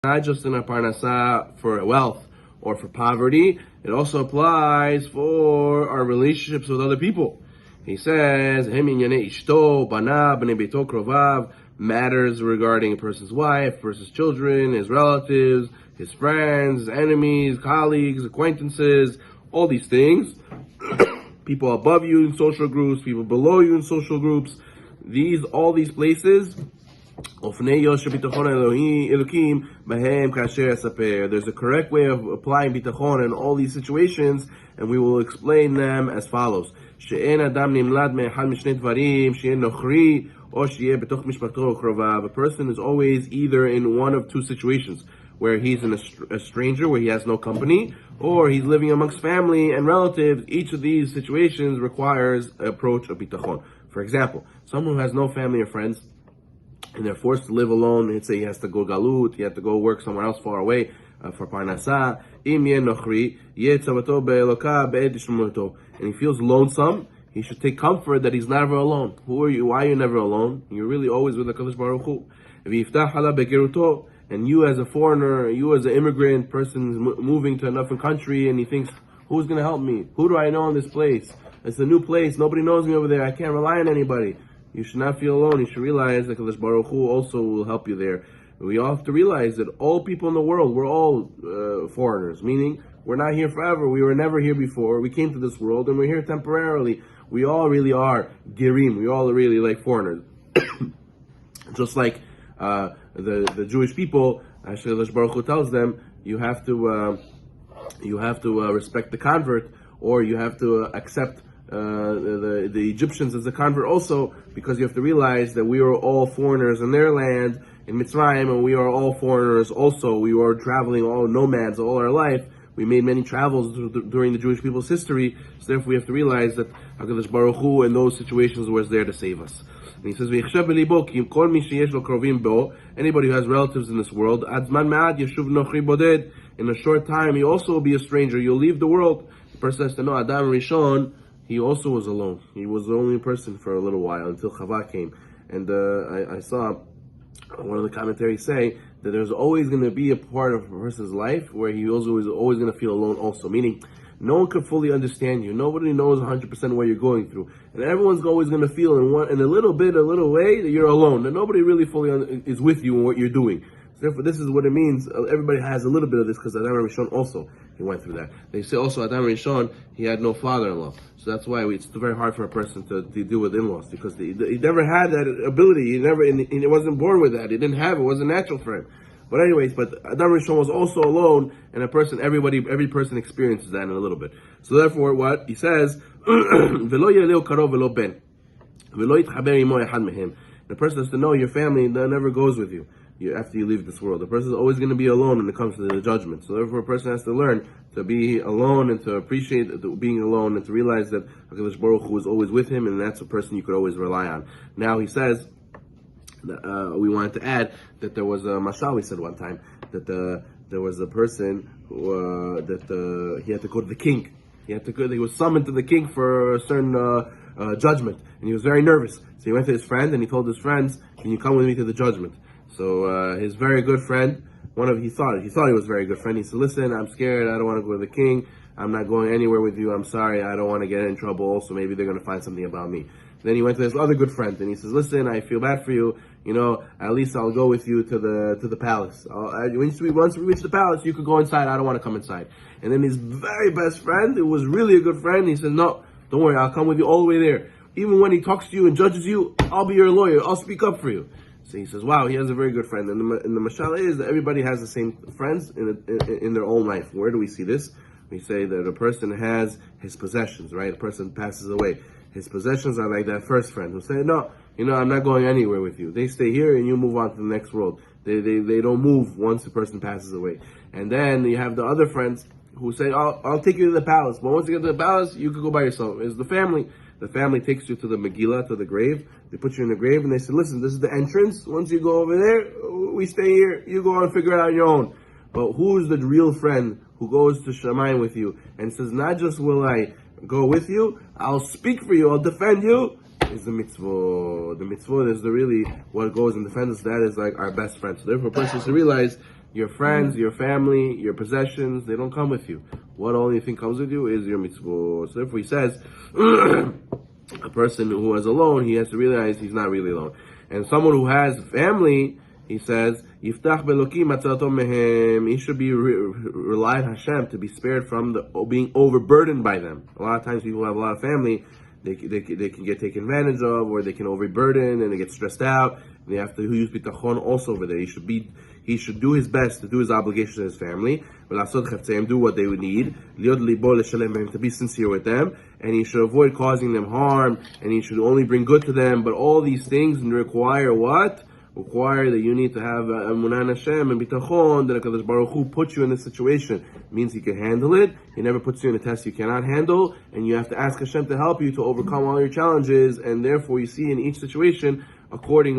not just in a parnasa for wealth or for poverty, it also applies for our relationships with other people. He says, matters regarding a person's wife, a person's children, his relatives, his friends, his enemies, colleagues, acquaintances, all these things. People above you in social groups, people below you in social groups, all these places. There's a correct way of applying bitachon in all these situations, and we will explain them as follows. A person is always either in one of two situations, where he's a stranger, where he has no company, or he's living amongst family and relatives. Each of these situations requires an approach of bitachon. For example, someone who has no family or friends, and they're forced to live alone. Let's say he has to go galut, he has to go work somewhere else far away for parnasa. And he feels lonesome. He should take comfort that he's never alone. Who are you? Why are you never alone? You're really always with the Kadosh Baruch Hu. And you as a foreigner, you as an immigrant person moving to a different country, and he thinks, who's going to help me? Who do I know in this place? It's a new place. Nobody knows me over there. I can't rely on anybody. You should not feel alone. You should realize that Kadosh Baruch Hu also will help you there. We all have to realize that all people in the world, we're all foreigners, meaning we're not here forever. We were never here before. We came to this world and we're here temporarily. We all really are gerim. We all are really like foreigners. Just like the Jewish people, Kadosh Baruch Hu tells them, you have to respect the convert, or you have to accept the Egyptians as a convert also, because you have to realize that we are all foreigners in their land, in Mitzrayim, and we are all foreigners also. We were traveling, all nomads all our life. We made many travels during the Jewish people's history, so therefore we have to realize that HaKadosh Baruch Hu in those situations was there to save us. And he says, anybody who has relatives in this world, in a short time he also will be a stranger. You'll leave the world. The person has to know, Adam Rishon, he also was alone. He was the only person for a little while until Chovot came. And I saw one of the commentaries say that there's always going to be a part of a person's life where he also is always going to feel alone also. Meaning, no one can fully understand you. Nobody knows 100% what you're going through. And everyone's always going to feel in a little way that you're alone. And nobody really fully is with you in what you're doing. Therefore, this is what it means. Everybody has a little bit of this, because Adam Rishon also, he went through that. They say also Adam Rishon, he had no father-in-law. So that's why it's very hard for a person to deal with in-laws, because he never had that ability. He wasn't born with that. He didn't have it. It wasn't natural for him. But anyways, Adam Rishon was also alone, and every person experiences that in a little bit. So therefore, what he says, the person has to know your family never goes with you. After you leave this world, the person is always going to be alone when it comes to the judgment. So therefore, a person has to learn to be alone and to appreciate being alone, and to realize that HaKadosh Baruch Hu is always with him, and that's a person you could always rely on. Now he says that we wanted to add that there was a mashal. We said one time that there was a person who he had to go to the king. He was summoned to the king for a certain judgment, and he was very nervous. So he went to his friend and he told his friends, "Can you come with me to the judgment?" So his very good friend, he thought he was a very good friend. He said, "Listen, I'm scared. I don't want to go to the king. I'm not going anywhere with you. I'm sorry. I don't want to get in trouble. Also, maybe they're going to find something about me." Then he went to his other good friend and he says, "Listen, I feel bad for you. At least I'll go with you to the palace. Once we reach the palace, you could go inside. I don't want to come inside." And then his very best friend, who was really a good friend, he says, "No, don't worry. I'll come with you all the way there. Even when he talks to you and judges you, I'll be your lawyer. I'll speak up for you." So he says, wow, he has a very good friend. And the mashal is that everybody has the same friends in their own life. Where do we see this? We say that a person has his possessions, right? A person passes away. His possessions are like that first friend who say, "No, I'm not going anywhere with you. They stay here and you move on to the next world." They don't move once the person passes away. And then you have the other friends who say, I'll take you to the palace. But once you get to the palace, you can go by yourself. It's the family. The family takes you to the Megillah, to the grave. They put you in the grave and they say, "Listen, this is the entrance. Once you go over there, we stay here. You go and figure it out on your own." But who's the real friend who goes to Shamayim with you and says, "Not just will I go with you, I'll speak for you, I'll defend you," is the mitzvah. The mitzvah is really what goes and defends us. That is like our best friend. So therefore, a person should realize Your friends, your family, your possessions, they don't come with you. What only thing comes with you is your mitzvot. So therefore he says, a person who is alone, he has to realize he's not really alone. And someone who has family, he says, Yiftach belokim atzalato mehem. He should be rely on Hashem to be spared from being overburdened by them. A lot of times people who have a lot of family, they can get taken advantage of, or they can overburden and they get stressed out. They have to use Habitachon also over there. He should do his best to do his obligations to his family, do what they would need, to be sincere with them, and he should avoid causing them harm, and he should only bring good to them. But all these things require what? Require that you need to have Emunah Hashem and Bitachon, that HaKadosh Baruch Hu put you in this situation. It means He can handle it. He never puts you in a test you cannot handle, and you have to ask Hashem to help you to overcome all your challenges, and therefore you see in each situation accordingly.